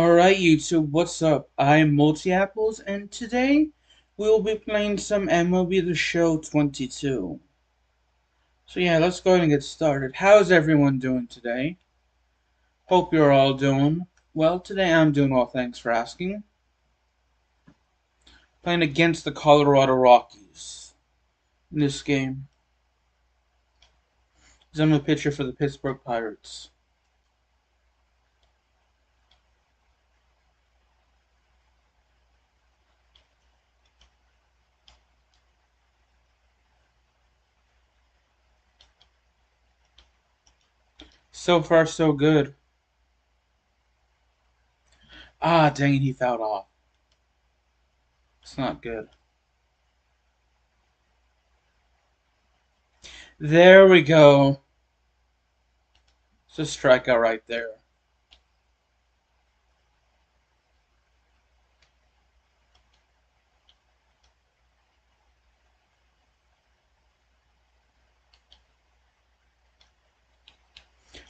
Alright YouTube, what's up? I'm Multi-Apples and today we will be playing some MLB The Show 22. So yeah, let's go ahead and get started. How's everyone doing today? Hope you're all doing well. Today I'm doing well, thanks for asking. Playing against the Colorado Rockies in this game. I'm a pitcher for the Pittsburgh Pirates. So far so good. Ah, dang it, he fouled off. It's not good. There we go. It's a strikeout right there.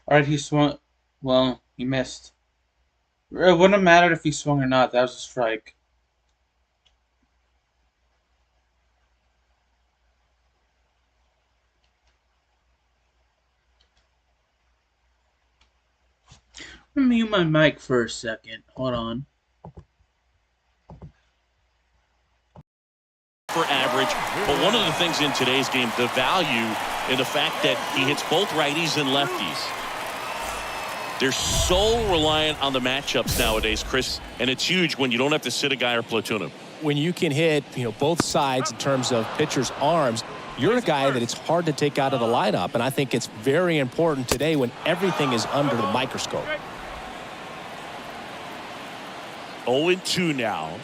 Alright, he swung. Well, he missed. It wouldn't have mattered if he swung or not. That was a strike. Let me mute my mic for a second. Hold on. For average, but one of the things in today's game, the value in the fact that he hits both righties and lefties. They're so reliant on the matchups nowadays, Chris, and it's huge when you don't have to sit a guy or platoon him. When you can hit, both sides in terms of pitchers' arms, you're a guy that it's hard to take out of the lineup, and I think it's very important today when everything is under the microscope. 0-2 now.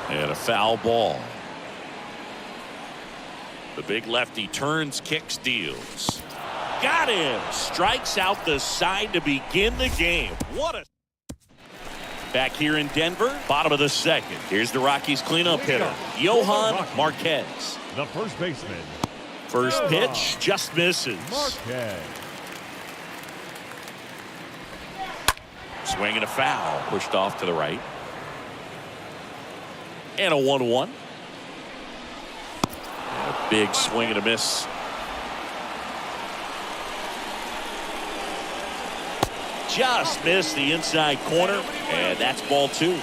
And a foul ball. The big lefty turns, kicks, deals. Got him. Strikes out the side to begin the game. What a... Back here in Denver, bottom of the second. Here's the Rockies cleanup hitter, Johan Marquez. The first baseman. First pitch just misses. Marquez. Swing and a foul. Pushed off to the right. And a 1-1. A big swing and a miss. Just missed the inside corner, and that's ball 2.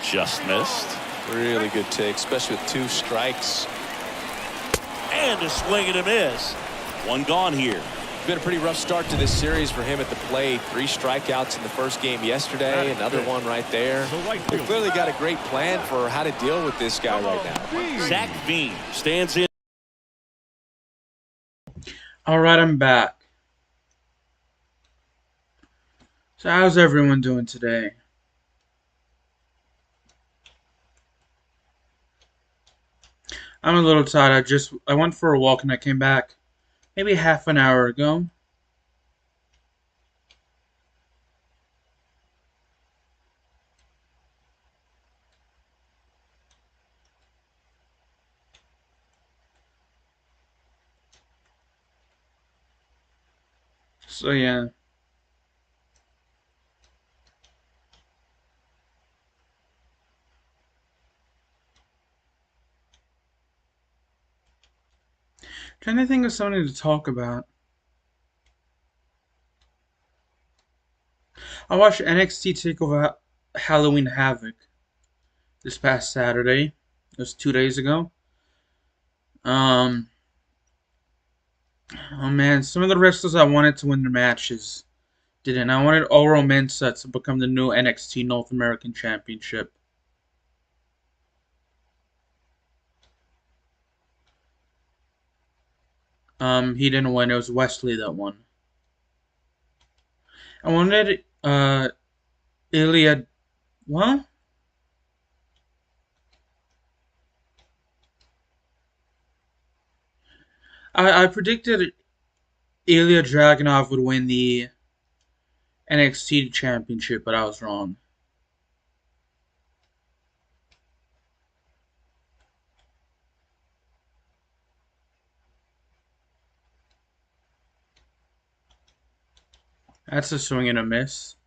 Just missed. Really good take, especially with 2 strikes. And a swing and a miss. One gone here. Been a pretty rough start to this series for him at the plate. 3 strikeouts in the first game yesterday, another one right there. They've clearly got a great plan for how to deal with this guy right now. Zach Veen stands in. Alright, I'm back. So how's everyone doing today? I'm a little tired. I went for a walk and I came back maybe half an hour ago. So yeah. Trying to think of something to talk about. I watched NXT TakeOver Halloween Havoc this past Saturday. It was 2 days ago. Oh man, some of the wrestlers I wanted to win their matches didn't. I wanted Oro Mensah to become the new NXT North American Championship. He didn't win. It was Wesley that won. I wanted Ilya. What? I predicted Ilya Dragunov would win the NXT Championship, but I was wrong. That's a swing and a miss.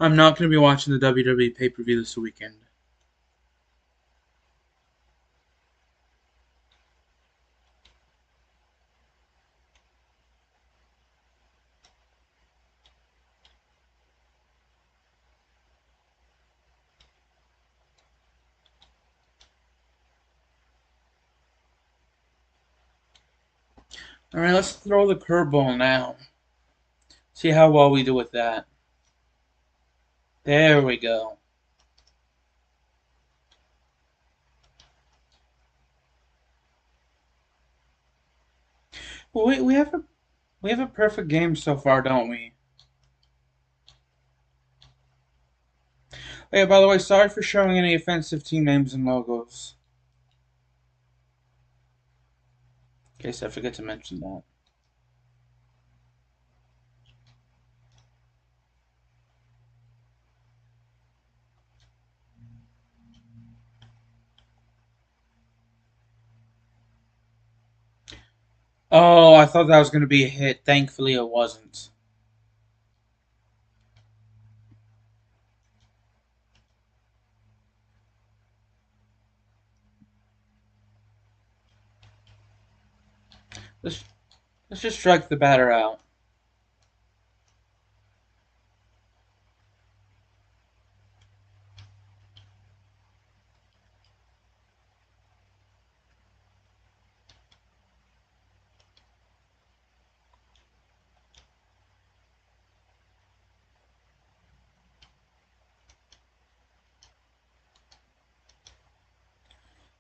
I'm not going to be watching the WWE pay-per-view this weekend. Alright, let's throw the curveball now. See how well we do with that. There we go. Well, we have a perfect game so far, don't we? Hey, by the way, sorry for showing any offensive team names and logos. In case I forget to mention that. Oh, I thought that was going to be a hit. Thankfully, it wasn't. Let's, let's just strike the batter out.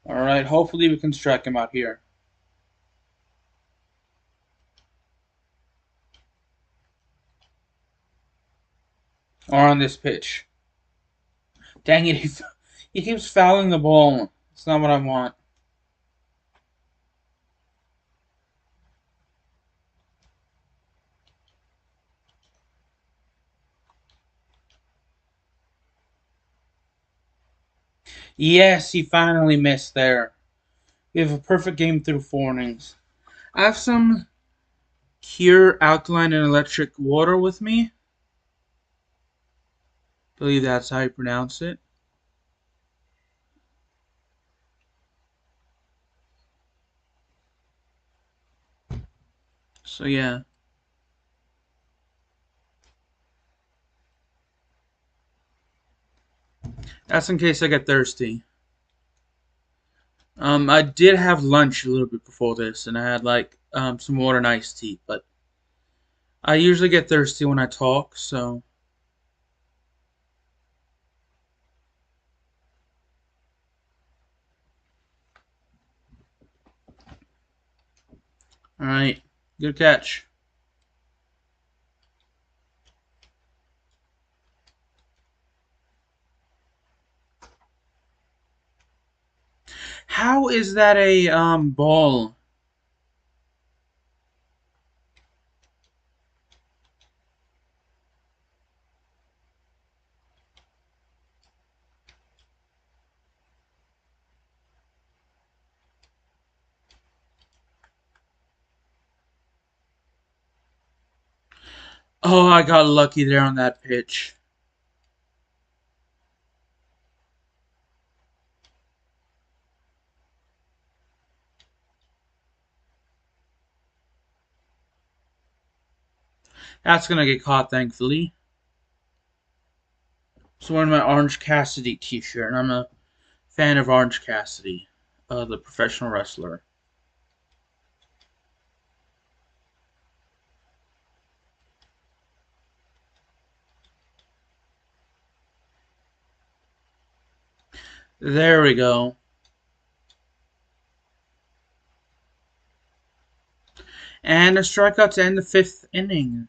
Alright, hopefully we can strike him out here. Or on this pitch. Dang it, he keeps fouling the ball. It's not what I want. Yes, he finally missed there. We have a perfect game through 4 innings. I have some pure alkaline and electric water with me. I believe that's how you pronounce it. So yeah. That's in case I get thirsty. I did have lunch a little bit before this, and I had like some water and iced tea, but I usually get thirsty when I talk, so. Alright, good catch. How is that a ball? Oh, I got lucky there on that pitch. That's gonna get caught, thankfully. So wearing my Orange Cassidy t-shirt, and I'm a fan of Orange Cassidy, the professional wrestler. There we go. And a strikeout to end the 5th inning.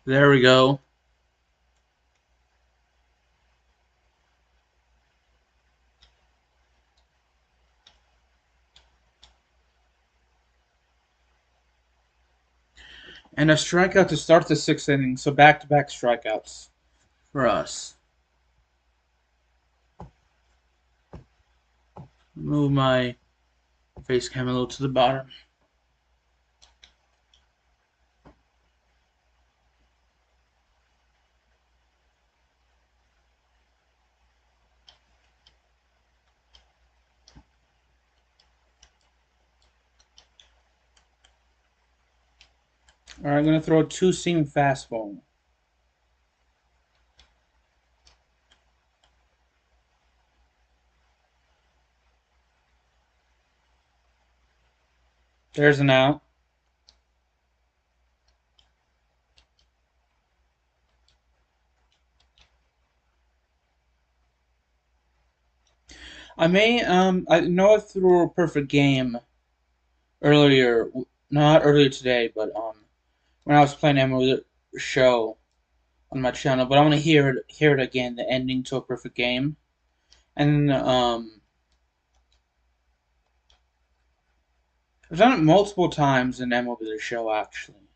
There we go. And a strikeout to start the 6th inning, so back-to-back strikeouts for us. Move my face cam a little to the bottom. Alright, I'm going to throw a 2-seam fastball. There's an out. I know I threw a perfect game earlier, not earlier today, but when I was playing MLB The Show on my channel, but I want to hear it again, the ending to a perfect game. And I've done it multiple times in MLB The Show, actually.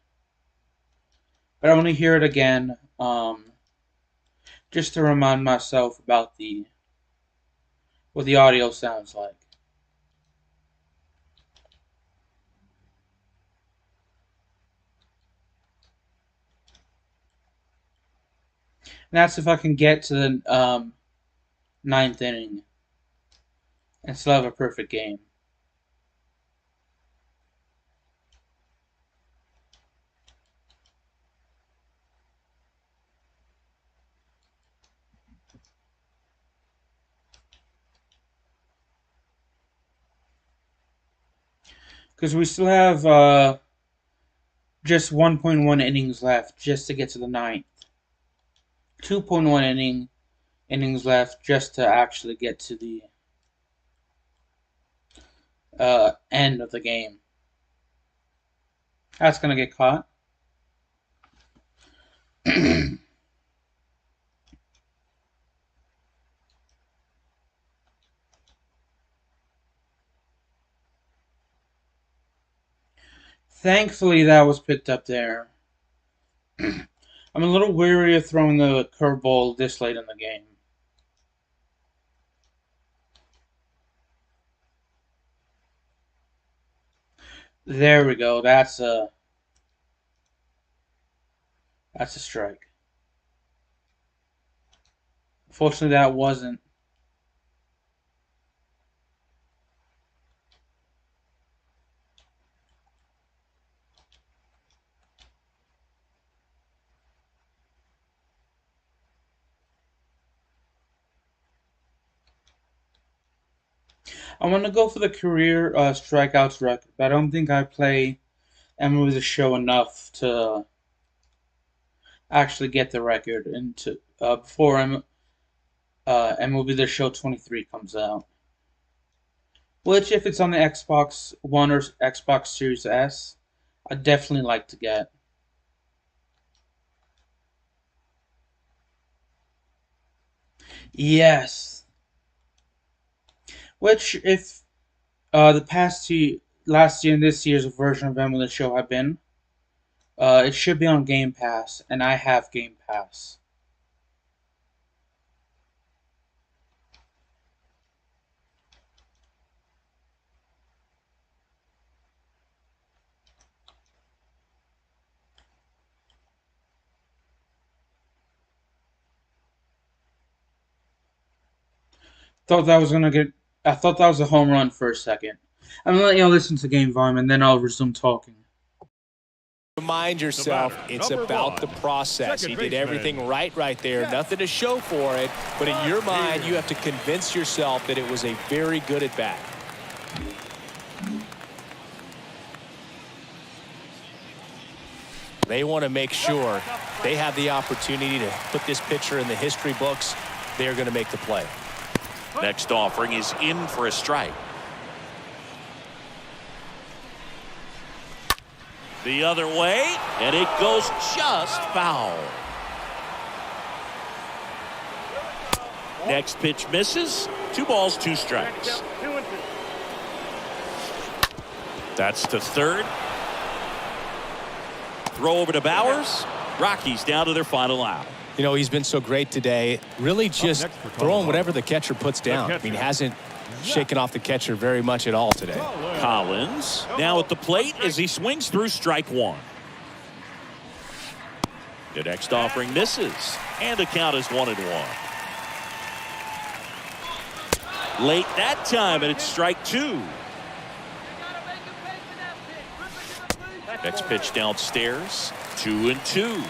But I want to hear it again, just to remind myself about what the audio sounds like. And that's if I can get to the 9th inning and still have a perfect game. Because we still have just 1.1 innings left just to get to the 9th. 2.1 innings left just to actually get to the end of the game. That's going to get caught. Thankfully, that was picked up there. I'm a little weary of throwing the curveball this late in the game. There we go. That's a strike. Fortunately, that wasn't. I want to go for the career strikeouts record, but I don't think I play MLB The Show enough to actually get the record into before MLB The Show 23 comes out. Which, if it's on the Xbox One or Xbox Series S, I'd definitely like to get. Yes. Which, if the last year and this year's version of MLB The Show have been, it should be on Game Pass, and I have Game Pass. I thought that was a home run for a second. I'm gonna let y'all listen to game volume, and then I'll resume talking. Remind yourself, it's about the process. He did everything right there. Nothing to show for it, but in your mind, you have to convince yourself that it was a very good at bat. They want to make sure they have the opportunity to put this pitcher in the history books. They're going to make the play. Next offering is in for a strike. The other way, and it goes just foul. Next pitch misses. 2 balls, 2 strikes. That's to third. Throw over to Bowers. Rockies down to their final out. You know, he's been so great today. Really just throwing whatever the catcher puts down. I mean, hasn't shaken off the catcher very much at all today. Collins now at the plate as he swings through strike 1. The next offering misses, and the count is 1-1. Late that time, and it's strike 2. Next pitch downstairs, 2-2.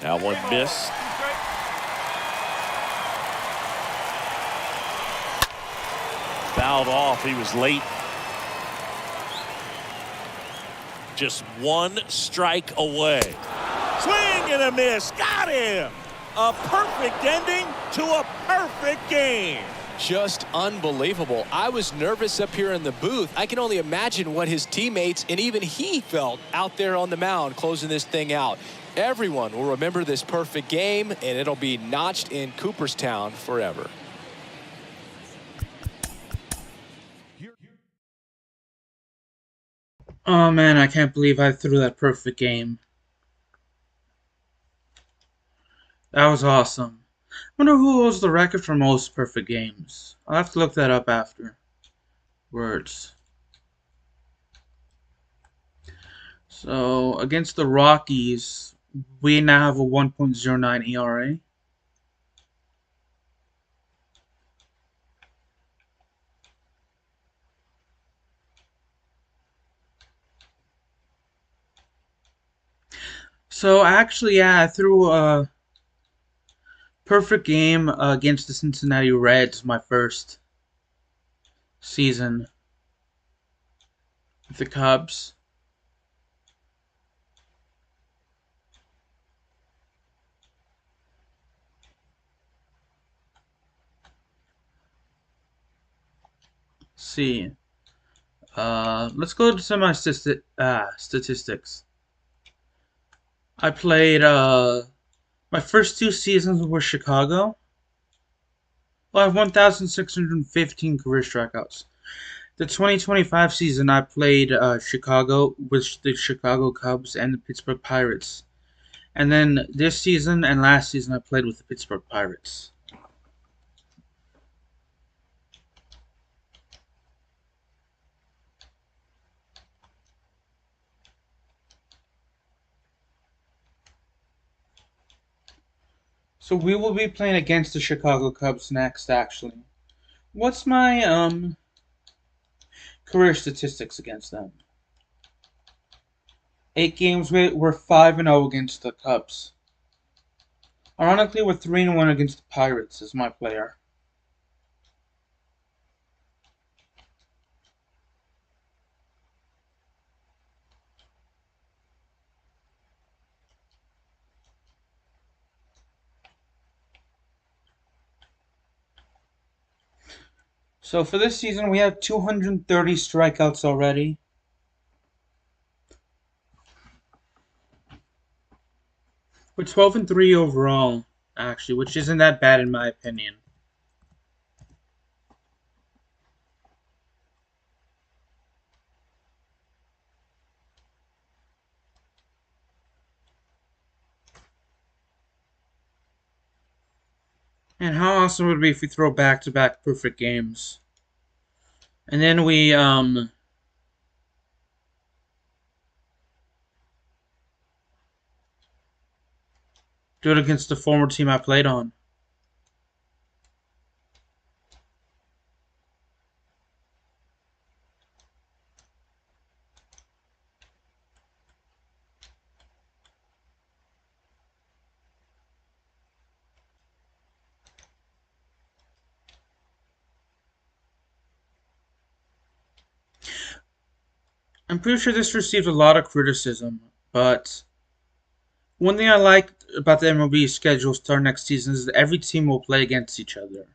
That one missed. Fouled off. He was late. Just 1 strike away. Swing and a miss. Got him. A perfect ending to a perfect game. Just unbelievable. I was nervous up here in the booth. I can only imagine what his teammates and even he felt out there on the mound closing this thing out. Everyone will remember this perfect game, and it'll be notched in Cooperstown forever. Oh man, I can't believe I threw that perfect game. That was awesome. I wonder who holds the record for most perfect games. I'll have to look that up afterwards. So, against the Rockies, we now have a 1.09 ERA. So, actually, yeah, I threw a perfect game against the Cincinnati Reds my first season with the Cubs. Let's see. Let's go to some of my statistics. I played my first 2 seasons were Chicago. Well, I have 1,615 career strikeouts. The 2025 season, I played Chicago with the Chicago Cubs and the Pittsburgh Pirates. And then this season and last season, I played with the Pittsburgh Pirates. So we will be playing against the Chicago Cubs next, actually. What's my career statistics against them? 8 games, we're 5-0 against the Cubs. Ironically, we're 3-1 against the Pirates as my player. So for this season, we have 230 strikeouts already. We're 12-3 overall, actually, which isn't that bad in my opinion. And how awesome would it be if we throw back-to-back perfect games? And then we, do it against the former team I played on. I'm pretty sure this received a lot of criticism, but one thing I like about the MLB schedule start next season is that every team will play against each other.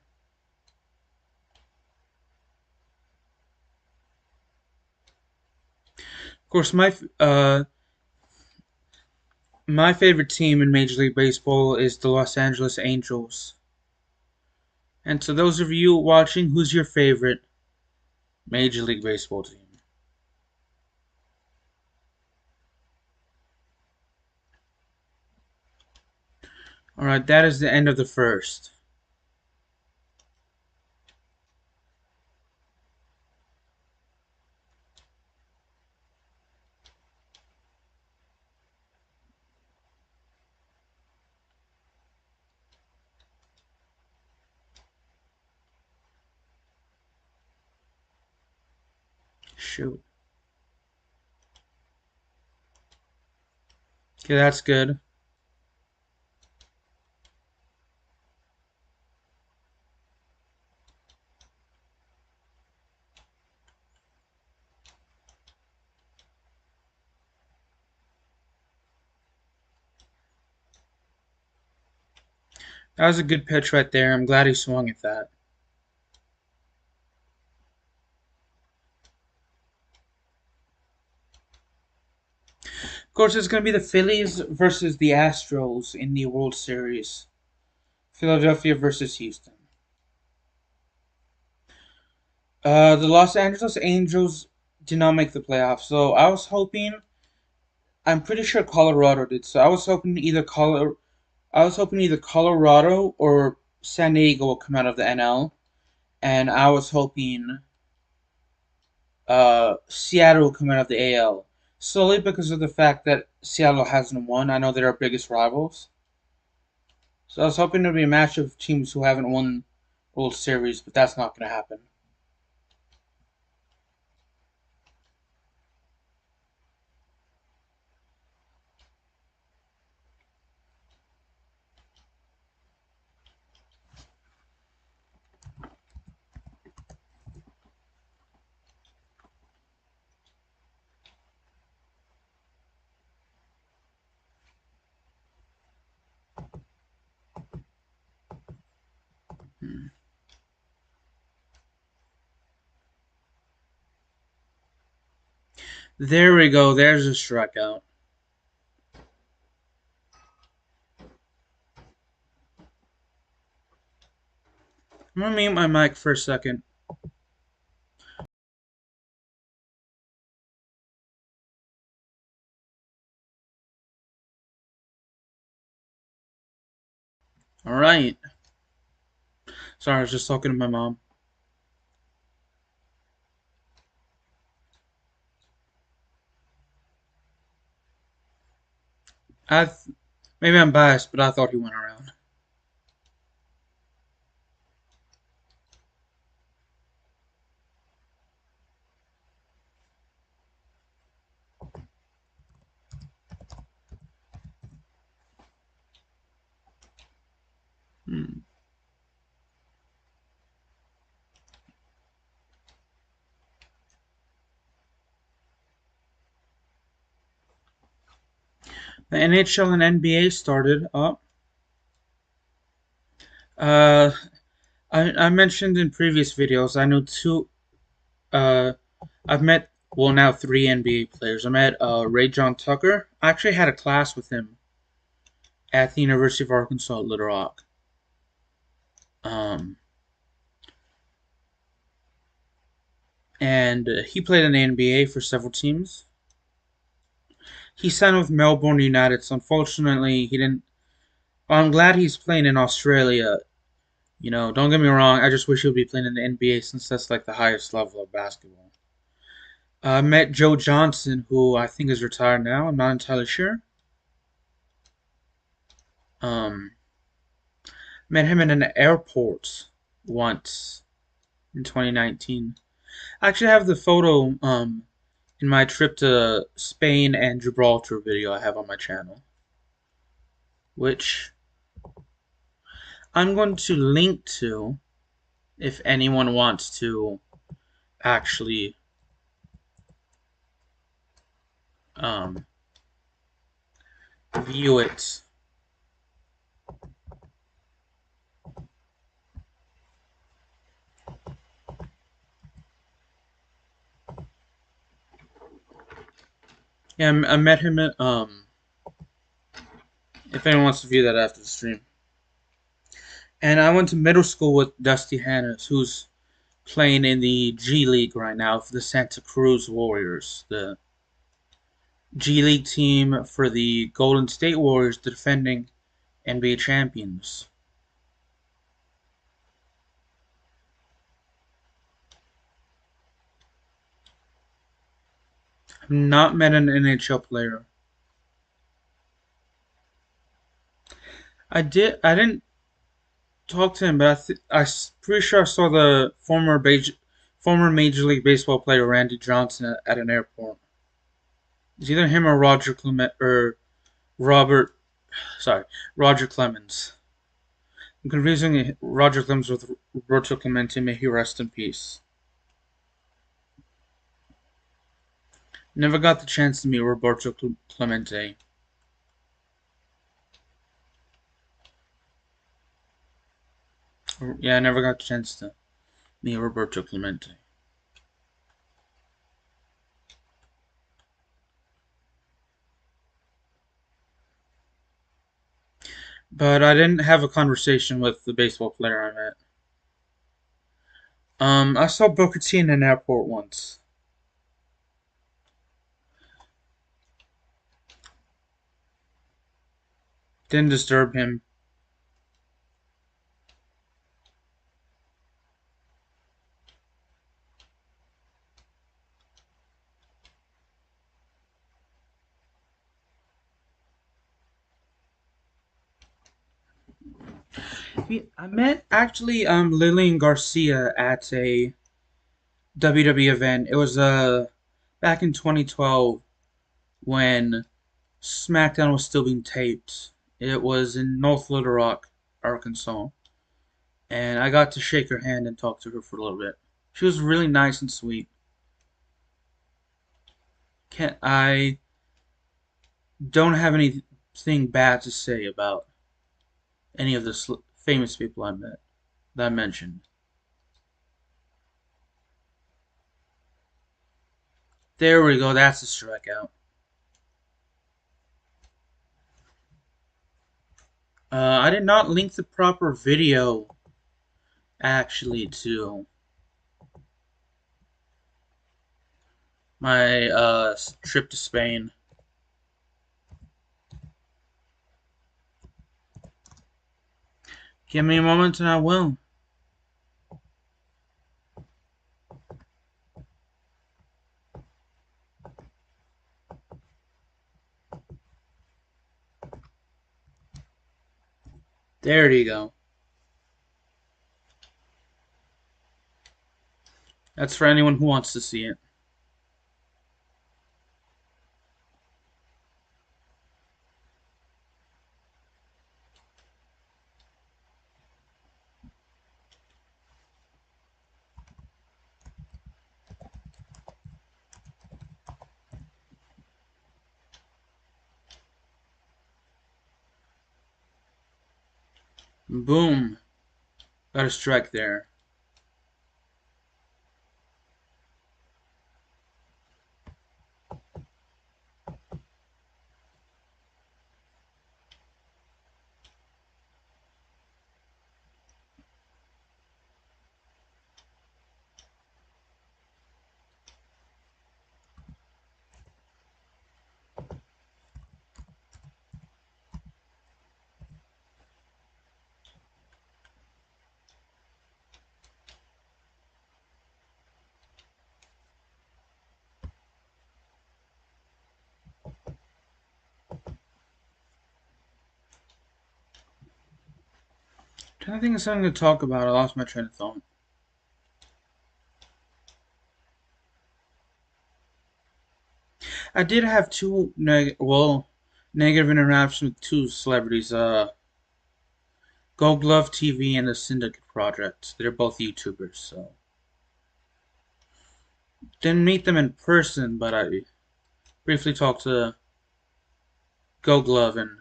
course, my favorite team in Major League Baseball is the Los Angeles Angels. And to those of you watching, who's your favorite Major League Baseball team? All right, that is the end of the first. Shoot. Okay, that's good. That was a good pitch right there. I'm glad he swung at that. Of course, it's going to be the Phillies versus the Astros in the World Series. Philadelphia versus Houston. The Los Angeles Angels did not make the playoffs, so I was hoping. I'm pretty sure Colorado did. So I was hoping either Colorado or San Diego will come out of the NL, and I was hoping Seattle will come out of the AL. Solely because of the fact that Seattle hasn't won. I know they're our biggest rivals. So I was hoping there'd be a match of teams who haven't won World Series, but that's not going to happen. There we go. There's a strikeout. I'm going to mute my mic for a second. All right. Sorry, I was just talking to my mom. I maybe I'm biased, but I thought he went around. Hmm. The NHL and NBA started up. Uh, I mentioned in previous videos I know two. Uh, I've met now three NBA players. I met Ray John Tucker. I actually had a class with him at the University of Arkansas at Little Rock. Um, and he played in the NBA for several teams. He signed with Melbourne United, so unfortunately he didn't. Well, I'm glad he's playing in Australia. You know, don't get me wrong. I just wish he would be playing in the NBA since that's like the highest level of basketball. I met Joe Johnson, who I think is retired now. I'm not entirely sure. Um, Met him in an airport once in 2019. I actually have the photo in my trip to Spain and Gibraltar video I have on my channel, which I'm going to link to if anyone wants to actually um, view it. Yeah, I met him at if anyone wants to view that after the stream. And I went to middle school with Dusty Hannes, who's playing in the G League right now for the Santa Cruz Warriors, the G League team for the Golden State Warriors, the defending NBA champions. I've not met an NHL player. I did. I didn't talk to him, but I'm pretty sure I saw the former Major League Baseball player Randy Johnson at an airport. It's either him or Roger Clement or Robert. Sorry, Roger Clemens. I'm confusing Roger Clemens with Roberto Clemente. May he rest in peace. Never got the chance to meet Roberto Clemente. Yeah, I never got the chance to meet Roberto Clemente. But I didn't have a conversation with the baseball player I met. I saw Booker T in an airport once. Didn't disturb him. I met actually Lillian Garcia at a WWE event. It was back in 2012 when SmackDown was still being taped. It was in North Little Rock, Arkansas, and I got to shake her hand and talk to her for a little bit. She was really nice and sweet. I don't have anything bad to say about any of the famous people I met that I mentioned. There we go. That's a strikeout. I did not link the proper video actually to my trip to Spain. Give me a moment and I will. There you go. That's for anyone who wants to see it. Boom. Got a strike there. Trying to think of something to talk about. I lost my train of thought. I did have negative interactions with two celebrities. Gold Glove TV and the Syndicate Project. They're both YouTubers, so didn't meet them in person, but I briefly talked to Gold Glove, and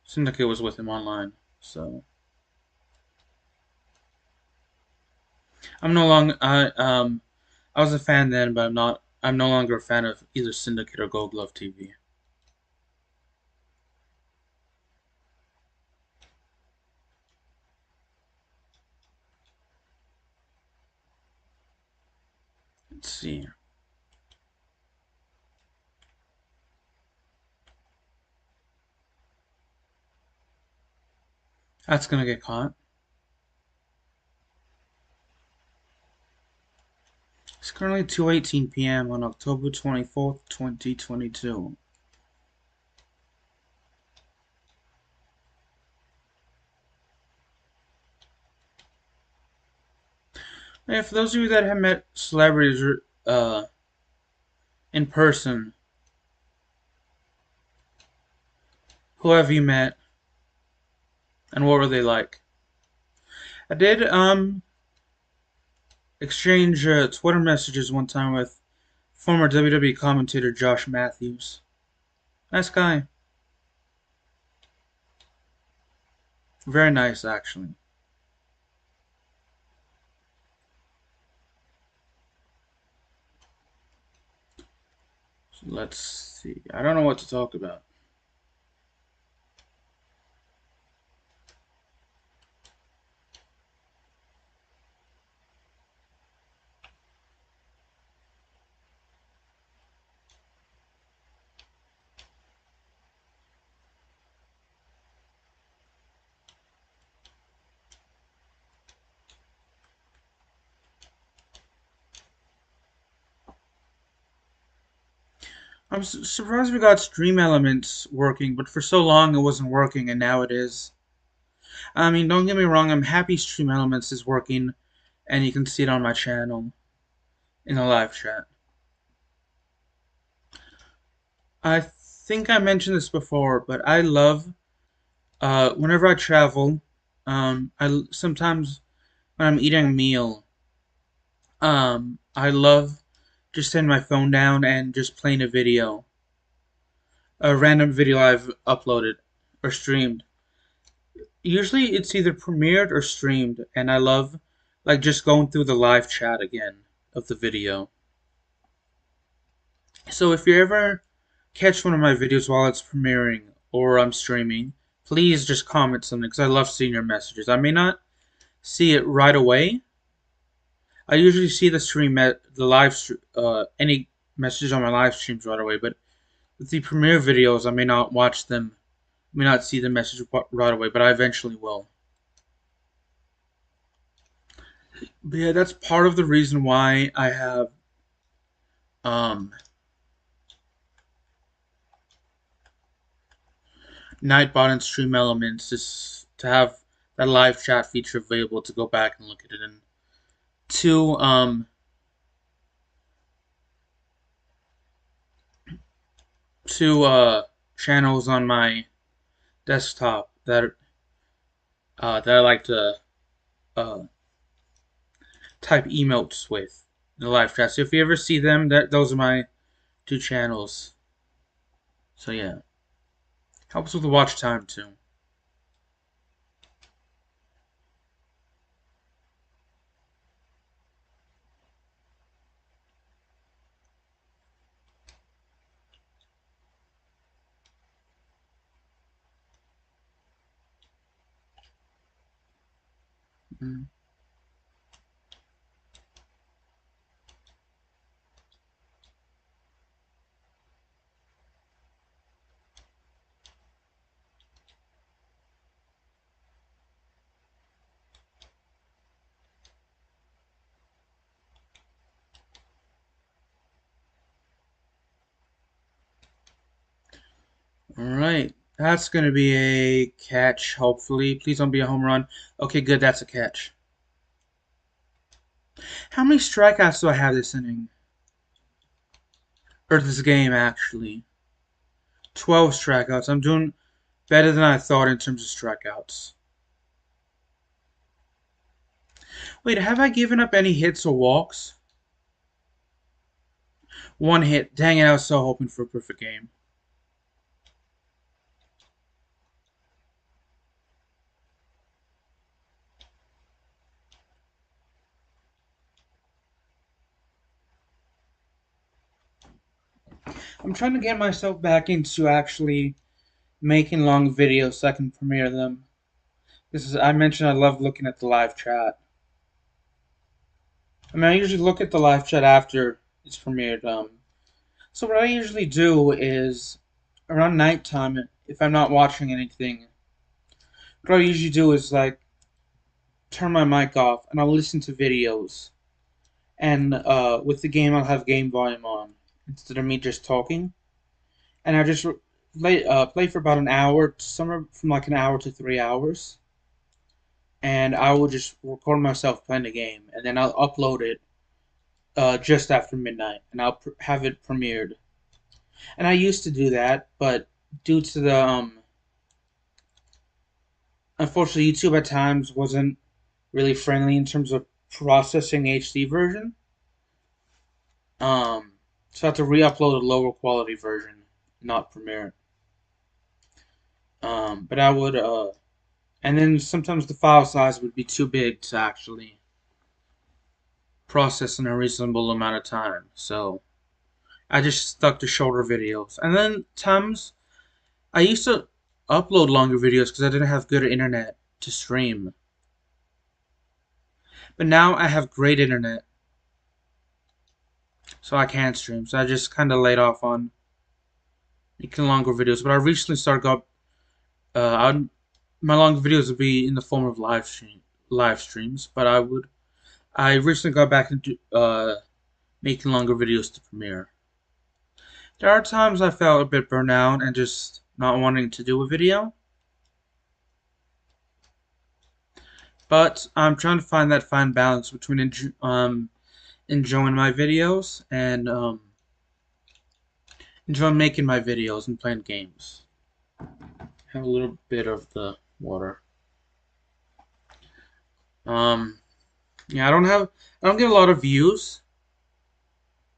Syndicate was with him online. So I'm no longer I was a fan then, but I'm not. I'm no longer a fan of either Syndicate or Gold Glove TV. Let's see. That's gonna get caught. It's currently 2:18 p.m. on October 24th, 2022. And for those of you that have met celebrities in person, who have you met, and what were they like? I did exchange Twitter messages one time with former WWE commentator Josh Matthews. Nice guy. Very nice, actually. So let's see. I don't know what to talk about. I'm surprised we got Stream Elements working, but for so long it wasn't working, and now it is. I mean, don't get me wrong, I'm happy Stream Elements is working, and you can see it on my channel in the live chat. I think I mentioned this before, but I love whenever I travel. I sometimes when I'm eating a meal, I love just setting my phone down and just playing a random video I've uploaded or streamed. Usually it's either premiered or streamed, and I love like just going through the live chat again of the video. So if you ever catch one of my videos while it's premiering or I'm streaming, please just comment something because I love seeing your messages. I may not see it right away. I usually see any messages on my live streams right away, but with the premiere videos, I may not watch them, may not see the message right away, but I eventually will. But yeah, that's part of the reason why I have um, Nightbot and Stream Elements just to have that live chat feature available to go back and look at it. And two two channels on my desktop that I like to uh, type emotes with in the live chat. So if you ever see them, those are my two channels. So yeah, helps with the watch time too. Mm. All right, that's gonna be a catch. Hopefully, please don't be a home run. Okay, good. That's a catch. How many strikeouts do I have this inning? Or this game, actually? 12 strikeouts. I'm doing better than I thought in terms of strikeouts. Wait, have I given up any hits or walks? One hit. Dang it, I was so hoping for a perfect game. I'm trying to get myself back into actually making long videos so I can premiere them. I mentioned I love looking at the live chat. I mean, I usually look at the live chat after it's premiered. So what I usually do is around nighttime, if I'm not watching anything, what I usually do is like turn my mic off and I'll listen to videos. And with the game, I'll have game volume on instead of me just talking. And I just play for about an hour, somewhere from like an hour to 3 hours. And I will just record myself playing the game, and then I'll upload it just after midnight, and I'll have it premiered. And I used to do that, but due to the unfortunately, YouTube at times wasn't really friendly in terms of processing HD version. So I had to re-upload a lower quality version, not Premiere. But I would and then sometimes the file size would be too big to actually process in a reasonable amount of time. So I just stuck to shorter videos. And then times I used to upload longer videos because I didn't have good internet to stream. But now I have great internet, so I can stream. So I just kind of laid off on making longer videos. But I recently started up. My longer videos would be in the form of live streams. But I recently got back into making longer videos to premiere. There are times I felt a bit burnt out and just not wanting to do a video. But I'm trying to find that fine balance between enjoying my videos and enjoying making my videos and playing games. Have a little bit of the water. Um, yeah, I don't get a lot of views.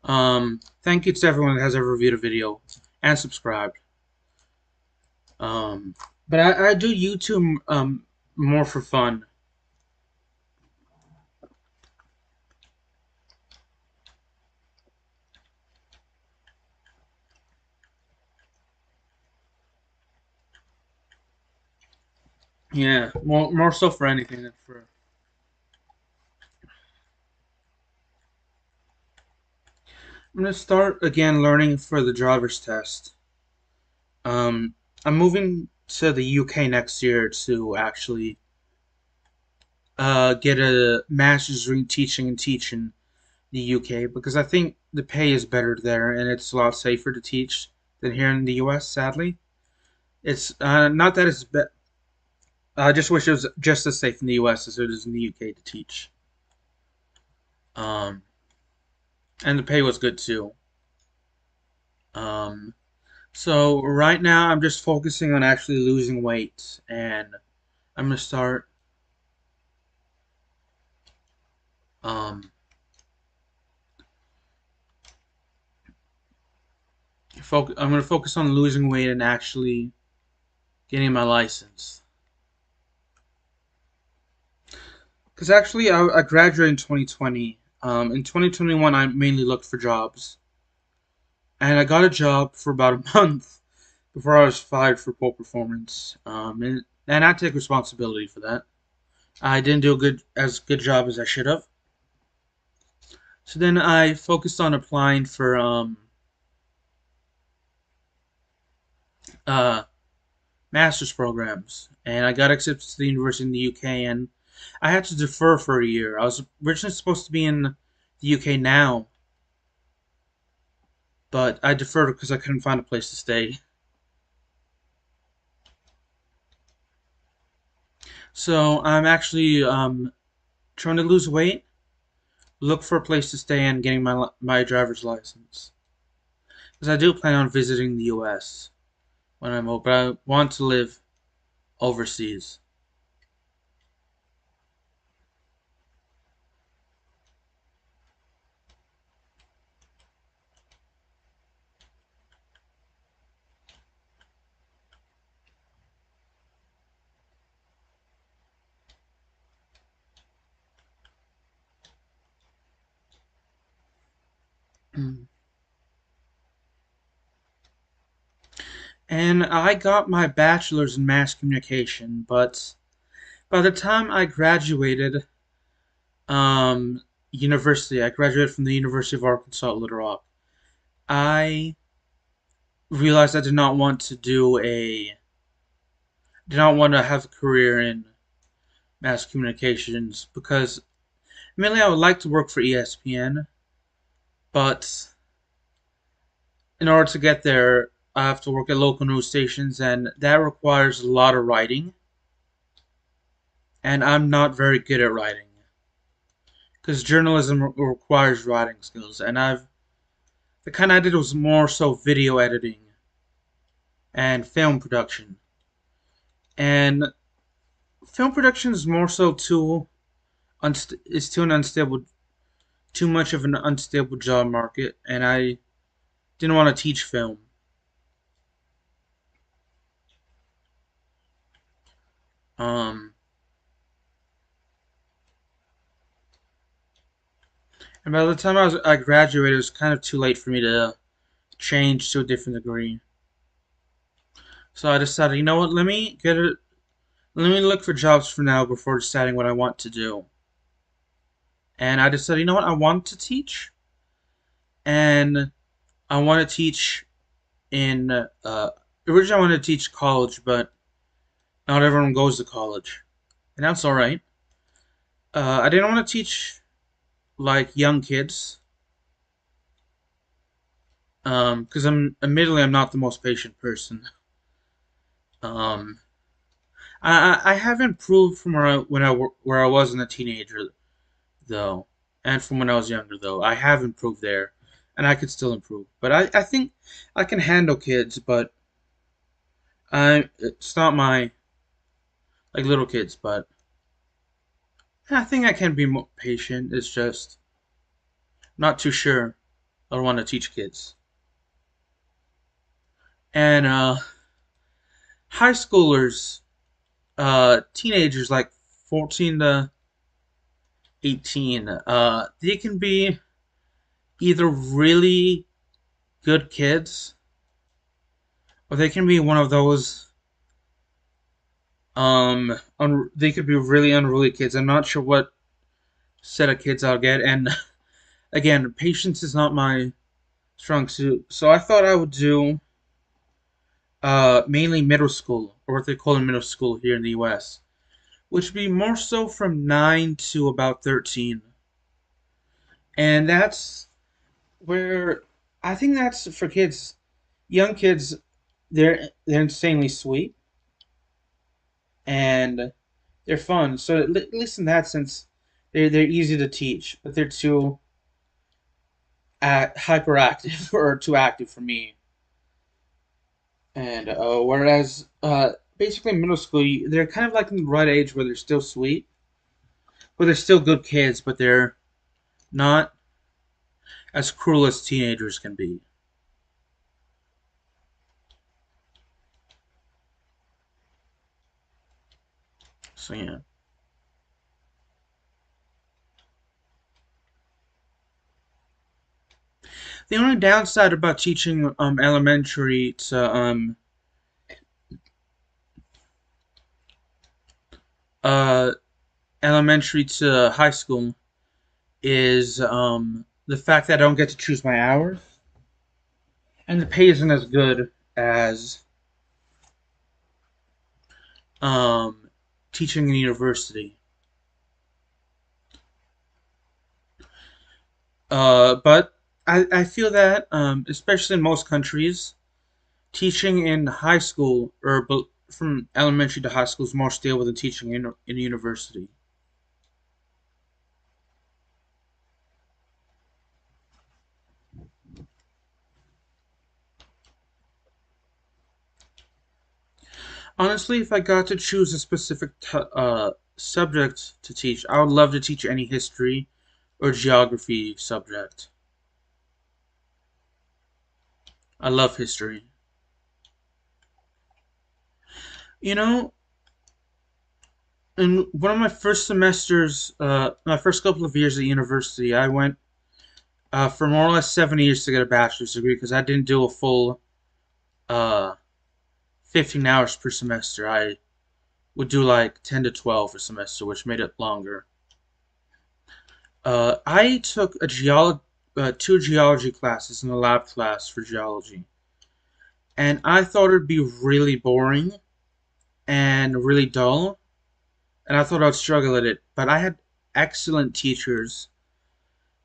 Thank you to everyone that has ever viewed a video and subscribed. Um, but I do YouTube more for fun. Yeah, more so for anything than for. I'm gonna start again learning for the driver's test. Um, I'm moving to the UK next year to actually get a master's degree in teaching the UK because I think the pay is better there and it's a lot safer to teach than here in the US. Sadly, it's not that it's. I just wish it was just as safe in the US as it is in the UK to teach. Um, and the pay was good too. Um, so right now I'm just focusing on actually losing weight, and I'm gonna start. Um, I'm gonna focus on losing weight and actually getting my license. Because actually, I graduated in 2020. In 2021, I mainly looked for jobs, and I got a job for about a month before I was fired for poor performance. And I take responsibility for that. I didn't do a good job as I should have. So then I focused on applying for uh, master's programs, and I got accepted to the university in the UK, and I had to defer for a year. I was originally supposed to be in the UK now, but I deferred because I couldn't find a place to stay. So I'm actually trying to lose weight, look for a place to stay, and getting my driver's license. Because I do plan on visiting the US when I'm old, but I want to live overseas. and I got my bachelor's in mass communication, but by the time I graduated um, university, I graduated from the University of Arkansas at Little Rock, I realized I did not want to have a career in mass communications because mainly I would like to work for ESPN, but in order to get there, I have to work at local news stations, and that requires a lot of writing, and I'm not very good at writing because journalism requires writing skills, and the kind I did was more so video editing and film production, and film production is more so is too an unstable, too much of an unstable job market, and I didn't want to teach film. Um, and by the time I graduated, it was kind of too late for me to change to a different degree. So I decided, you know what? Let me look for jobs for now before deciding what I want to do. And I decided, you know what? I want to teach, and I want to teach in. Originally, I wanted to teach college, but not everyone goes to college, and that's all right. I didn't want to teach like young kids, because I'm not the most patient person. Um, I have improved from where I was in a teenager though, and from when I was younger though. I have improved there, and I could still improve. But I think I can handle kids, but it's not my like little kids. But I think I can be more patient. It's just not too sure I want to teach kids. And high schoolers, teenagers like 14 to 18, they can be either really good kids or they can be one of those they could be really unruly kids. I'm not sure what set of kids I'll get, and again, patience is not my strong suit. So I thought I would do mainly middle school, or what they call in middle school here in the US, which would be more so from 9 to about 13. And that's where I think that's for kids, young kids, they're insanely sweet and they're fun. So at least in that sense, they're easy to teach, but they're too hyperactive or too active for me. And whereas basically middle school, they're kind of like in the right age where they're still sweet, but they're still good kids, but they're not as cruel as teenagers can be. So yeah. The only downside about teaching uh elementary to high school is the fact that I don't get to choose my hours, and the pay isn't as good as um teaching in university. But I feel that especially in most countries, teaching in high school or from elementary to high school is more stable than teaching in university. Honestly, if I got to choose a specific subject to teach, I would love to teach any history or geography subject. I love history. You know, in one of my first semesters, my first couple of years at university, I went for more or less 7 years to get a bachelor's degree because I didn't do a full uh, 15 hours per semester. I would do like 10 to 12 a semester, which made it longer. I took two geology classes in the lab class for geology, and I thought it'd be really boring and really dull, and I thought I'd struggle at it. But I had excellent teachers,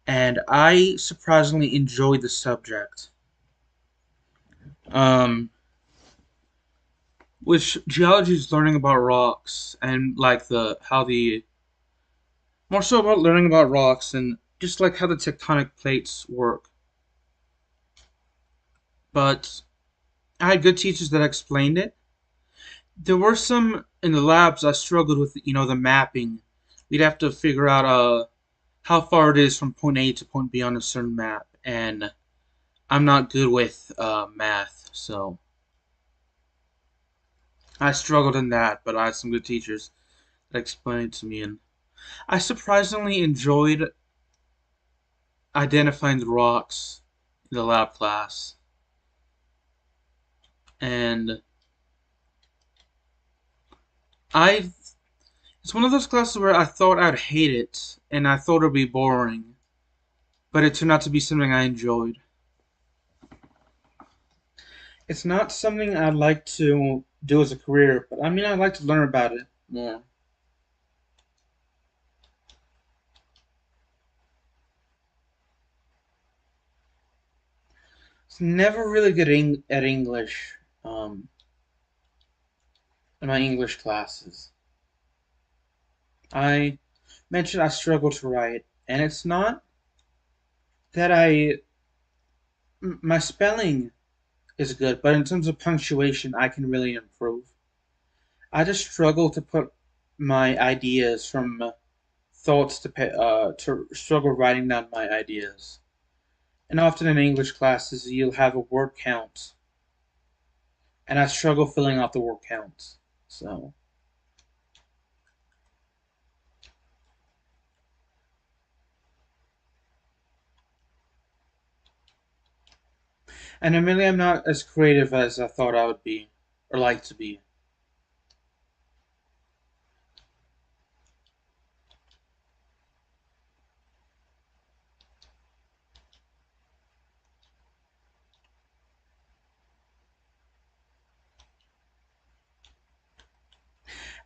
and I surprisingly enjoyed the subject. Um, which geology is learning about rocks and like the how the more so about learning about rocks and just like how the tectonic plates work. But I had good teachers that explained it. There were some in the labs I struggled with, the mapping. We'd have to figure out how far it is from point A to point B on a certain map, and I'm not good with math, so I struggled in that. But I had some good teachers that explained it to me, and I surprisingly enjoyed identifying the rocks in the lab class, and I it's one of those classes where I thought I'd hate it, and I thought it'd be boring, but it turned out to be something I enjoyed. It's not something I'd like to do as a career, but I mean, I'd like to learn about it more. It's never really good at English um, in my English classes. I mentioned I struggle to write, and it's not that my spelling is good, but in terms of punctuation, I can really improve. I just struggle to put my ideas from thoughts to struggle writing down my ideas. And often in English classes, you'll have a word count, and I struggle filling out the word counts. So, and admittedly, I'm not as creative as I thought I would be or like to be.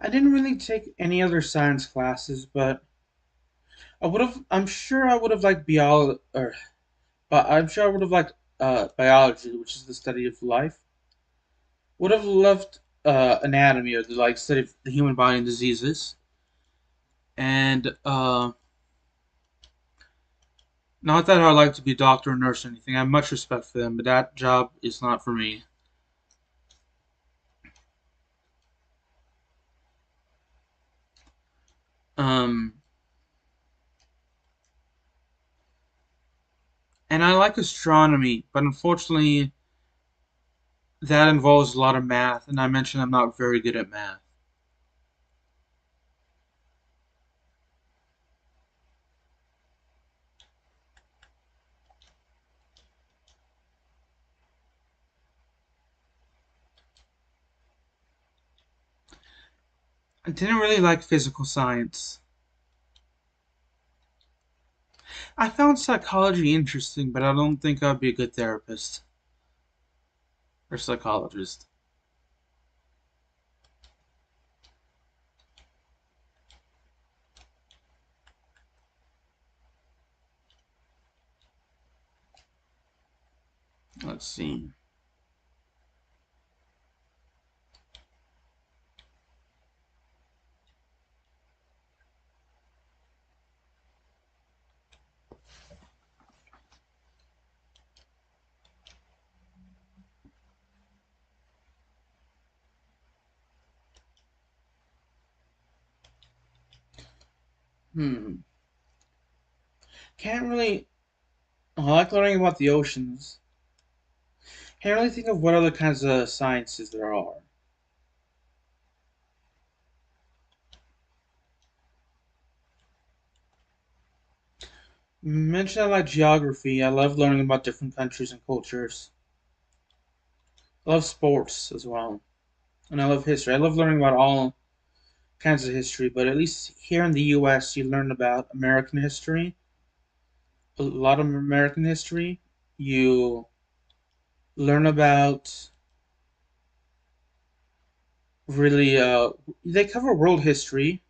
I didn't really take any other science classes, but I would have. I'm sure I would have liked biology, or but I'm sure I would have liked biology, which is the study of life. Would have loved anatomy or the like study of the human body and diseases. And not that I'd like to be a doctor or nurse or anything. I have much respect for them, but that job is not for me. Um, and I like astronomy, but unfortunately, that involves a lot of math, and I mentioned I'm not very good at math. I didn't really like physical science. I found psychology interesting, but I don't think I'd be a good therapist or psychologist. Let's see. Hmm. Can't really. I like learning about the oceans. Can't really think of what other kinds of sciences there are. Mention I like geography. I love learning about different countries and cultures. I love sports as well. and I love history. I love learning about all kinds of history, but at least here in the U.S., you learn about American history, a lot of American history. You learn about really, they cover world history,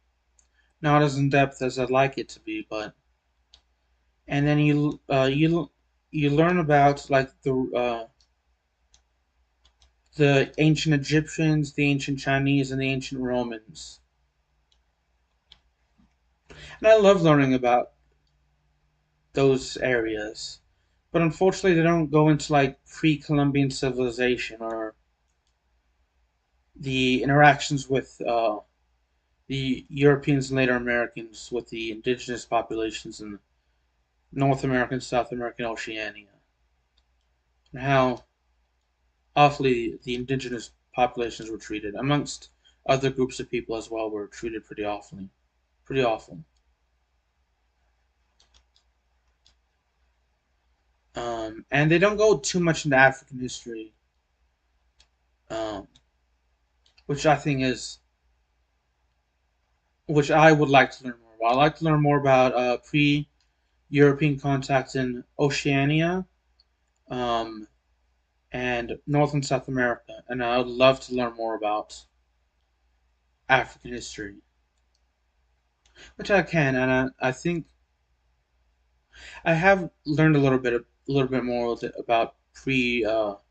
not as in depth as I'd like it to be, but and then you learn about like the ancient Egyptians, the ancient Chinese, and the ancient Romans. And I love learning about those areas. But unfortunately, they don't go into like pre-Columbian civilization or the interactions with the Europeans and later Americans with the indigenous populations in North America and South America and Oceania, and how awfully the indigenous populations were treated, amongst other groups of people as well, were treated pretty awfully, pretty awful. And they don't go too much into African history, um, which I think is which I would like to learn more about. I'd like to learn more about pre-European contacts in Oceania, um, and North and South America, and I would love to learn more about African history, which I can, and I think I have learned a little bit more about pre-European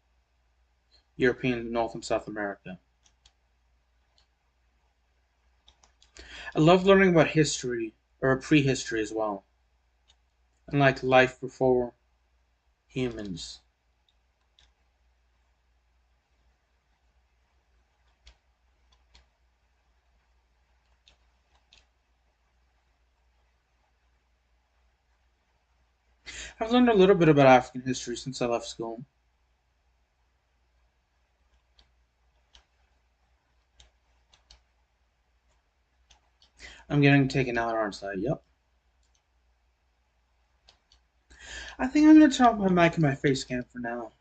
North and South America. I love learning about history or prehistory as well, and like life before humans. I've learned a little bit about African history since I left school. I'm getting taken out, aren't I? Yep. I think I'm gonna turn off my mic and my face cam for now.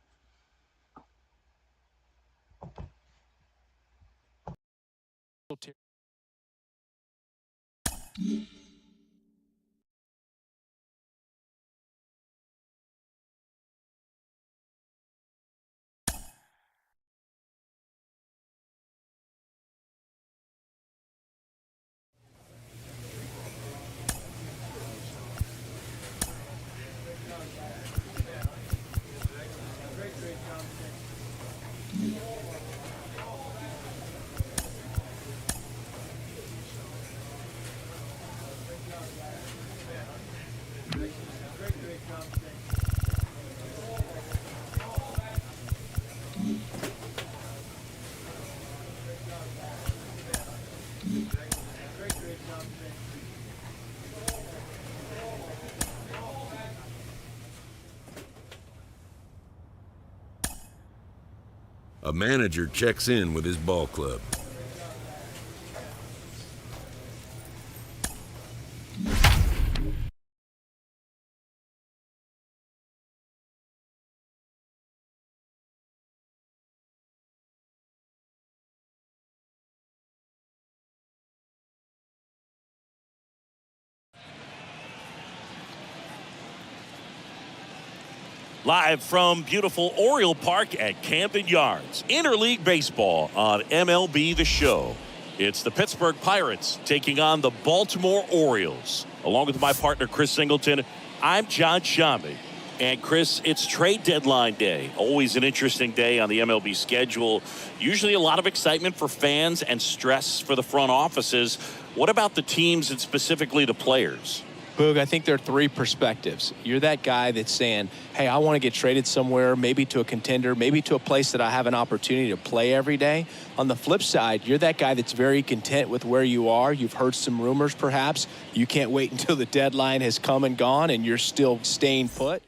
A manager checks in with his ball club. Live from beautiful Oriole Park at Camden Yards, Interleague Baseball on MLB The Show. It's the Pittsburgh Pirates taking on the Baltimore Orioles. Along with my partner, Chris Singleton, I'm John Shambi. And Chris, it's trade deadline day. Always an interesting day on the MLB schedule. Usually a lot of excitement for fans and stress for the front offices. What about the teams and specifically the players? Boog, I think there are three perspectives. You're that guy that's saying, hey, I want to get traded somewhere, maybe to a contender, maybe to a place that I have an opportunity to play every day. On the flip side, you're that guy that's very content with where you are. You've heard some rumors, perhaps. You can't wait until the deadline has come and gone and you're still staying put.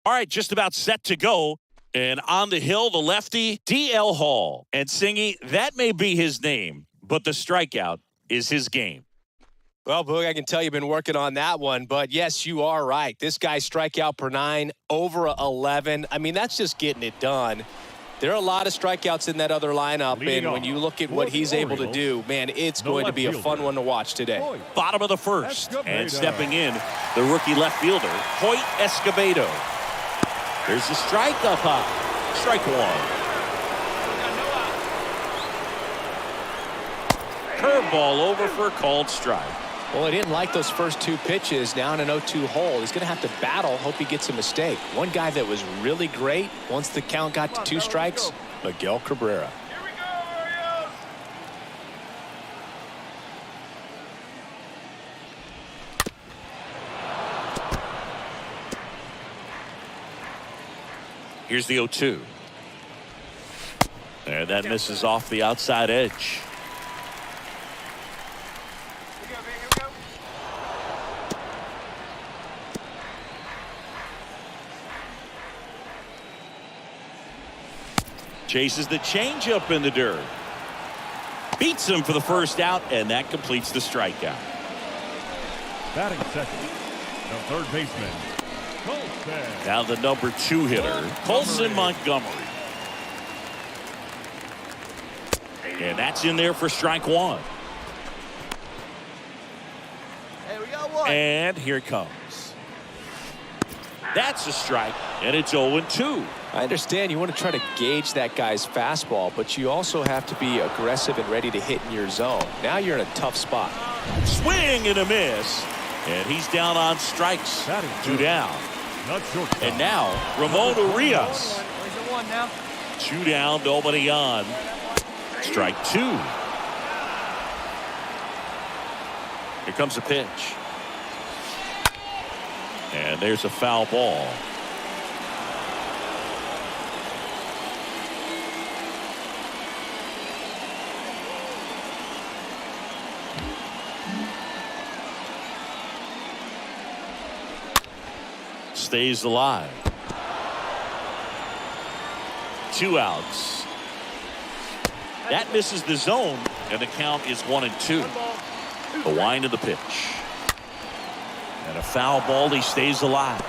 All right, just about set to go. And on the hill, the lefty, D.L. Hall. And Singy, that may be his name, but the strikeout is his game. Well, Boog, I can tell you've been working on that one, but yes, you are right. This guy's strikeout per 9, over 11. I mean, that's just getting it done. There are a lot of strikeouts in that other lineup, and when you look at what he's able to do, man, it's going to be a fun one to watch today. Bottom of the first, and stepping in, the rookie left fielder, Hoyt Escobedo. There's the strike up high. Strike one. Curveball over for a called strike. Well, he didn't like those first 2 pitches. Now in an 0-2 hole, he's going to have to battle. Hope he gets a mistake. One guy that was really great once the count got to 2 strikes, Miguel Cabrera. Here we go, Orioles. Here's the 0-2. And that misses off the outside edge. Chases the changeup in the dirt. Beats him for the first out, and that completes the strikeout. Batting second, the third baseman, Colson. Now the number 2 hitter, Colson Montgomery. And that's in there for strike 1. Hey, we got one. And here it comes. That's a strike, and it's 0-2. I understand you want to try to gauge that guy's fastball, but you also have to be aggressive and ready to hit in your zone. Now you're in a tough spot. Swing and a miss. And he's down on strikes. 2 down. And now, Ramon Urias. 2 down, nobody on. Strike 2. Here comes a pitch. And there's a foul ball. Stays alive. 2 outs. That misses the zone, and the count is 1-2. The wind of the pitch. And a foul ball. He stays alive.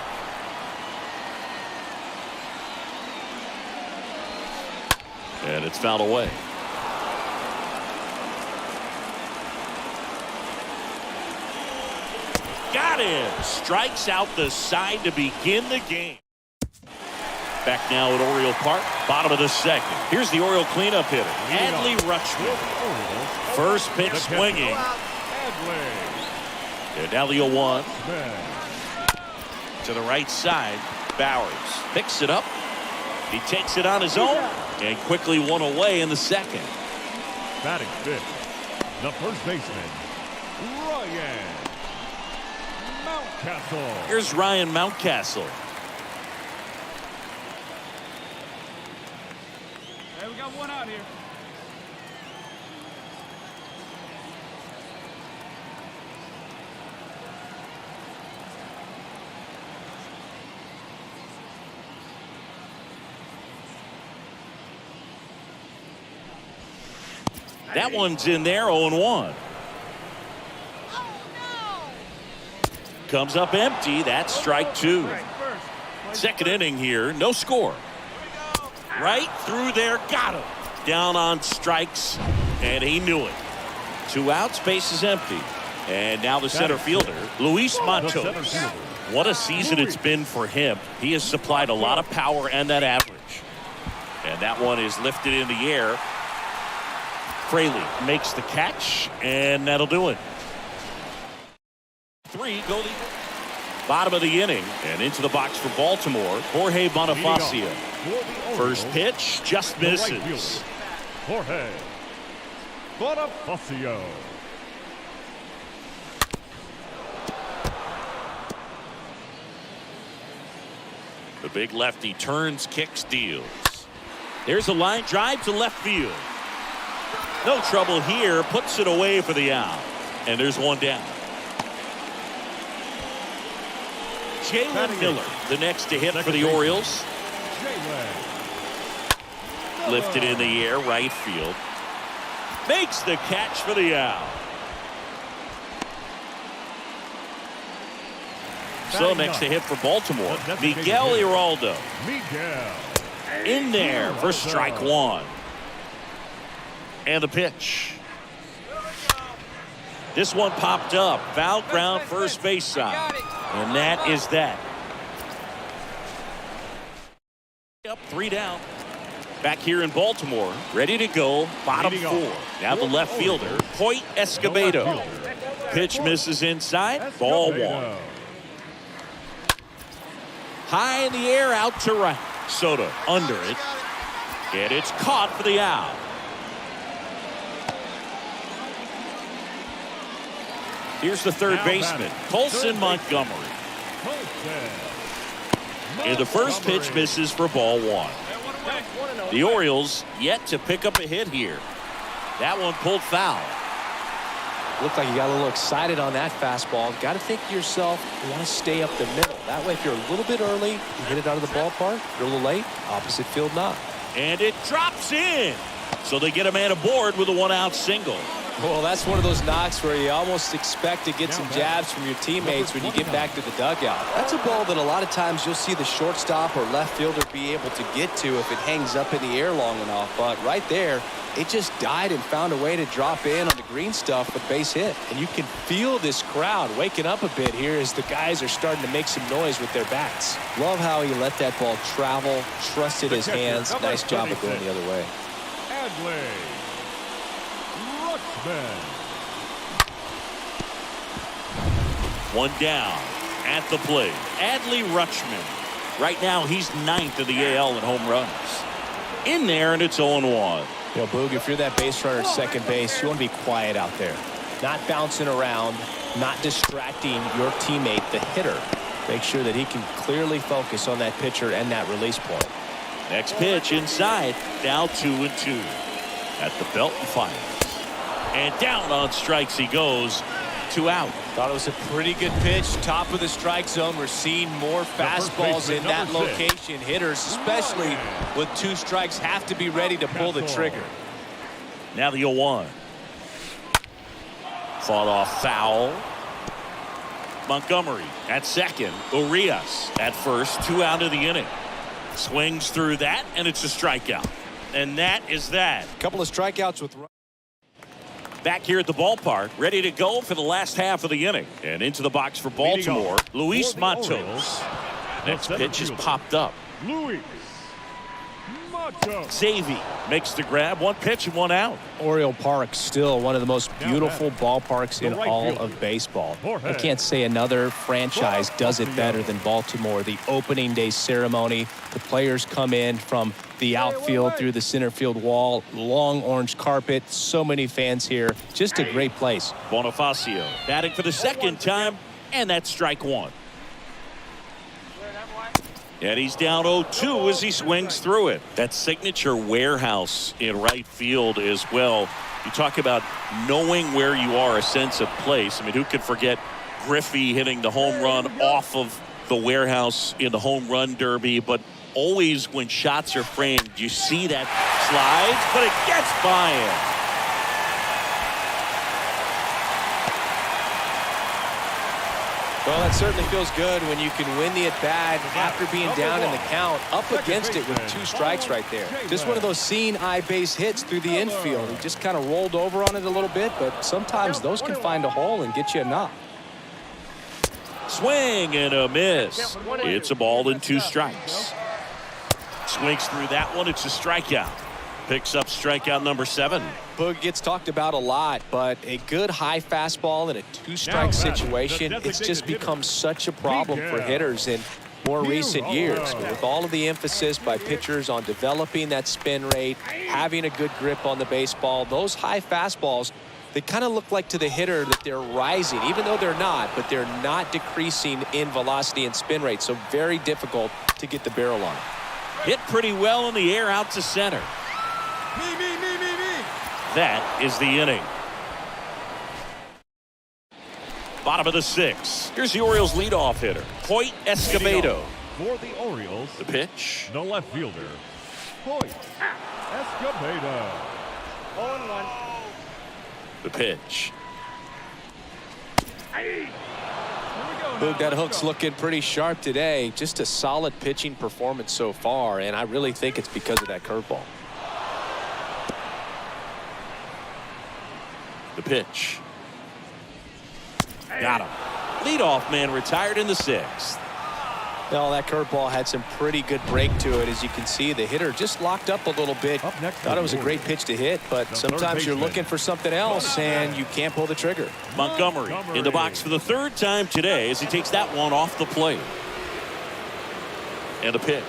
And it's fouled away. Got him. Strikes out the side to begin the game. Back now at Oriole Park, bottom of the second. Here's the Oriole cleanup hitter, Adley Rutschman. First pitch swinging. And now the 0-1. To the right side, Bowers picks it up. He takes it on his own and quickly one away in the second. Batting fifth, the first baseman, Ryan Mountcastle. Here's Ryan Mountcastle. Hey, we got one out here. That one's in there, 0-1. Comes up empty. That's strike 2. Second inning here, no score. Right through there, got him. Down on strikes, and he knew it. 2 outs, base is empty. And now the center fielder, Luis Matos. What a season it's been for him. He has supplied a lot of power and that average. And that one is lifted in the air. Fraley makes the catch, and that'll do it. 3 go the bottom of the inning, and into the box for Baltimore, Jorge Bonifacio. First pitch just misses. Jorge Bonifacio. The big lefty turns, kicks, deals. There's a line drive to left field. No trouble here, puts it away for the out. And there's one down. Jalen Miller, the next to hit for the Orioles. Lifted in the air, right field. Makes the catch for the out. So next to hit for Baltimore, Miguel Iraldo. In there for strike one. And the pitch. This one popped up. Foul ground, first base side. And that is that. Up, 3 down. Back here in Baltimore, ready to go, bottom 4. Now the left fielder, Point Escobedo. Pitch misses inside, ball 1. High in the air, out to right. Soto under it. And it's caught for the out. Here's the third baseman, Colson Montgomery. And the first pitch misses for ball 1. The Orioles yet to pick up a hit here. That one pulled foul. Looked like you got a little excited on that fastball. Got to think to yourself, you want to stay up the middle. That way, if you're a little bit early, you hit it out of the ballpark. If you're a little late, opposite field not. And it drops in. So they get a man aboard with a 1-out single. Well, that's one of those knocks where you almost expect to get some jabs from your teammates when you get back to the dugout. That's a ball that a lot of times you'll see the shortstop or left fielder be able to get to if it hangs up in the air long enough. But right there, it just died and found a way to drop in on the green stuff with base hit. And you can feel this crowd waking up a bit here as the guys are starting to make some noise with their bats. Love how he let that ball travel, trusted his hands. Nice job of going the other way. One down at the plate. Adley Rutschman. Right now he's 9th in the AL in home runs. In there, and it's 0-1. You know, Boog, if you're that base runner at second base, you want to be quiet out there. Not bouncing around, not distracting your teammate, the hitter. Make sure that he can clearly focus on that pitcher and that release point. Next pitch inside. Now 2-2. At the belt and fires. And down on strikes he goes. 2 out. Thought it was a pretty good pitch. Top of the strike zone. We're seeing more fastballs in that location. Hitters, especially with 2 strikes, have to be ready to pull the trigger. Now the 0-1. Fought off foul. Montgomery at second. Urias at first. 2 out of the inning. Swings through that, and it's a strikeout. And that is that. A couple of strikeouts with. Back here at the ballpark, ready to go for the last half of the inning. And into the box for Baltimore, Luis Matos. Next pitch is popped up. Luis Matos. Xavi makes the grab. 1 pitch and 1 out. Oriole Park, still one of the most beautiful ballparks in all of baseball. I can't say another franchise does it better than Baltimore. The opening day ceremony, the players come in from the outfield through the center field wall, long orange carpet, so many fans here. Just a great place. Bonifacio batting for the second time, and that's strike 1. And he's down 0-2 as he swings through it. That signature warehouse in right field as well. You talk about knowing where you are, a sense of place. I mean, who could forget Griffey hitting the home run off of the warehouse in the home run derby? But always when shots are framed, you see that slides, but it gets by him. Well, that certainly feels good when you can win the at-bat after being down in the count, up against it with 2 strikes right there. Just one of those seeing eye base hits through the infield. He just kind of rolled over on it a little bit, but sometimes those can find a hole and get you a knock. Swing and a miss. It's a ball and 2 strikes. Swings through that one. It's a strikeout. Picks up strikeout number 7. Boog gets talked about a lot, but a good high fastball in a 2-strike situation, it's just become such a problem for hitters in more recent years. With all of the emphasis by pitchers on developing that spin rate, having a good grip on the baseball, those high fastballs, they kind of look like to the hitter that they're rising, even though they're not, but they're not decreasing in velocity and spin rate. So very difficult to get the barrel on. Hit pretty well in the air out to center. That is the inning. Bottom of the 6th. Here's the Orioles leadoff hitter, Hoyt Escobedo. For the Orioles, The pitch. the left fielder, Hoyt Escobedo. 0-1. The pitch. Boog, that hook's looking pretty sharp today. Just a solid pitching performance so far, and I really think it's because of that curveball. The pitch. Got him. Leadoff man retired in the 6th. Well, that curveball had some pretty good break to it. As you can see, the hitter just locked up a little bit. Up next, Thought it was a great pitch to hit, but the sometimes you're third looking for something else, and you can't pull the trigger. Montgomery in the box for the 3rd time today as he takes that one off the plate. And a pitch.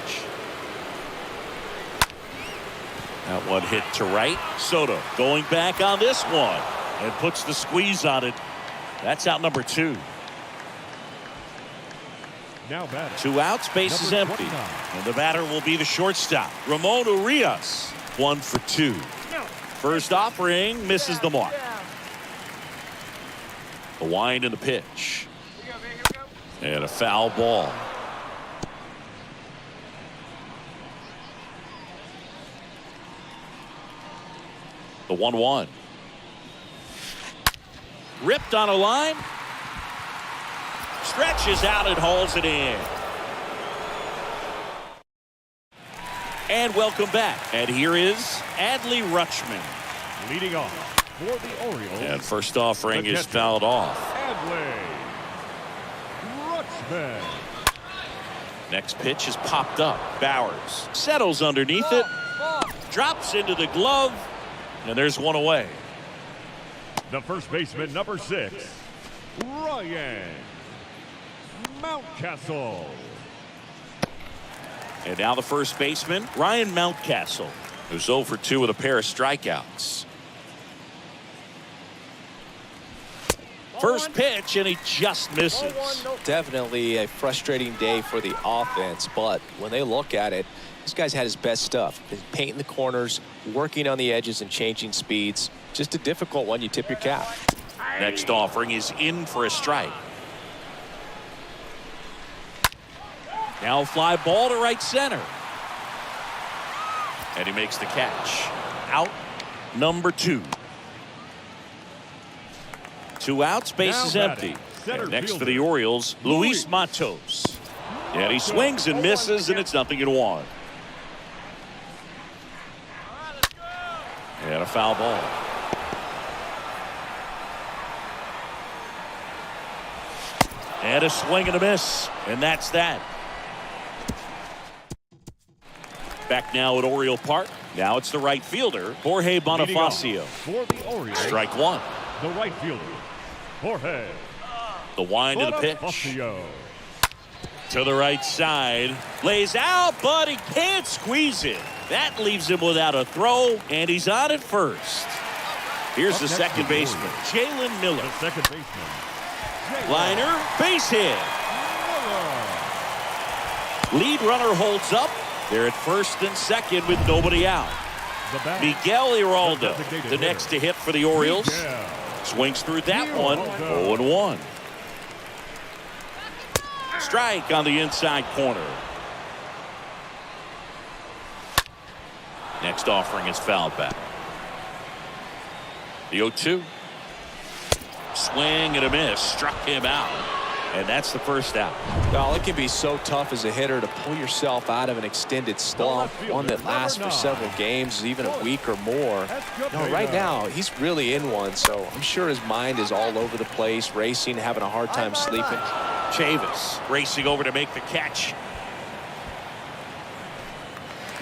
That one hit to right. Soto going back on this one and puts the squeeze on it. That's out number 2. Now batting. 2 outs, base is Number empty. 29. And the batter will be the shortstop, Ramon Urias. 1 for 2. First offering misses the mark. The wind and the pitch. And a foul ball. The 1-1. Ripped on a line. Stretches out and hauls it in. And welcome back. And here is Adley Rutschman. Leading off for the Orioles. And first offering The is catcher. fouled off. Adley Rutschman. Next pitch is popped up. Bowers settles underneath it. Drops into the glove. And there's one away. The first baseman, number 6, Ryan Mountcastle. And now the first baseman, Ryan Mountcastle, who's 0 for 2 with a pair of strikeouts. First pitch, and he just misses. Definitely a frustrating day for the offense, but when they look at it, this guy's had his best stuff. He's painting the corners, working on the edges and changing speeds. Just a difficult one. You tip your cap. Next offering is in for a strike. Now fly ball to right center. And he makes the catch. Out number 2. 2 outs, base Now is batting, empty. center And next for fielder, the Orioles, Luis Matos. And he swings and misses, and it's 0-1. And a foul ball. And a swing and a miss. And that's that. Back now at Oriole Park. Now it's the right fielder, Jorge Leading off Bonifacio. for the Orioles. Strike 1. The right fielder, Jorge The wind of the pitch. Bonifacio. To the right side. Lays out, but he can't squeeze it. That leaves him without a throw, and he's on at first. Here's Up the next second for the baseman, Jalen Miller. The second baseman, Jalen Liner, base hit. Miller. Lead runner holds up. They're at first and second with nobody out. The batter, Miguel Iraldo, The designated the next hitter. to hit for the Orioles. Miguel. Swings through that one, Iraldo. 0-1. Strike on the inside corner. Next offering is fouled back. The 0-2. Swing and a miss. Struck him out. And that's the first out. Well, it can be so tough as a hitter to pull yourself out of an extended slump, one that lasts for several games, even a week or more. No, right now, he's really in one, so I'm sure his mind is all over the place, racing, having a hard time sleeping. Chavis racing over to make the catch.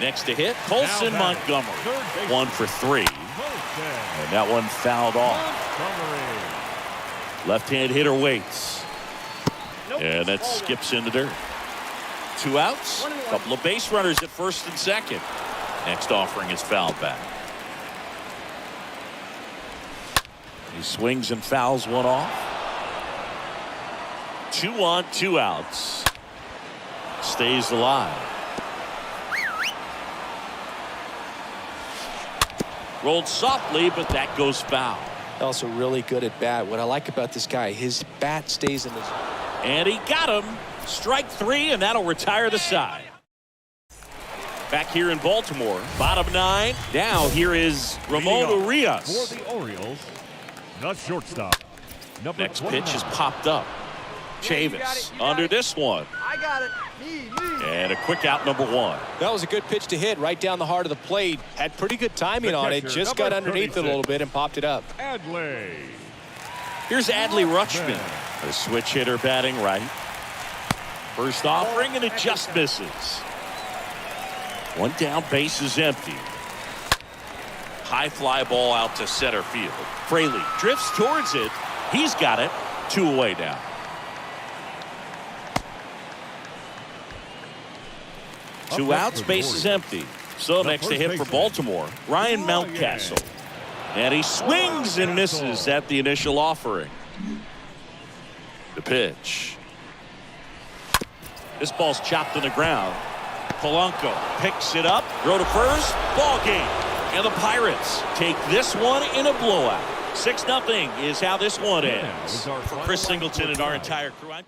Next to hit, Colson Now batting, Montgomery. third baseman. 1 for 3. Colson And that one fouled off. Montgomery. Left-hand hitter waits. And that skips in the dirt. 2 outs. Couple of base runners at first and second. Next offering is fouled back. He swings and fouls one off. 2 on, 2 outs. Stays alive. Rolled softly, but that goes foul. Also really good at bat. What I like about this guy, his bat stays in the zone. And he got him. Strike 3, and that'll retire the side. Back here in Baltimore, bottom 9. Now here is Ramon Urias. For the Orioles, the shortstop. Number Next 29. pitch is popped up. Chavis under this one. I got it. Me. And a quick out, number 1. That was a good pitch to hit right down the heart of the plate. Had pretty good timing The on it. catcher, Just got number underneath it a 36. little bit and popped it up. Adley. Here's Adley Rutschman. A switch hitter batting right. First offering, and it just misses. One down, base is empty. High fly ball out to center field. Fraley drifts towards it. He's got it. 2 away now. Two outs, base is empty. So next to hit for Baltimore, Ryan Mountcastle. And he swings and misses at the initial offering. The pitch. This ball's chopped to the ground. Polanco picks it up, throw to first, ball game. And the Pirates take this one in a blowout. 6-0 is how this one ends. For Chris Singleton and our entire crew, I'm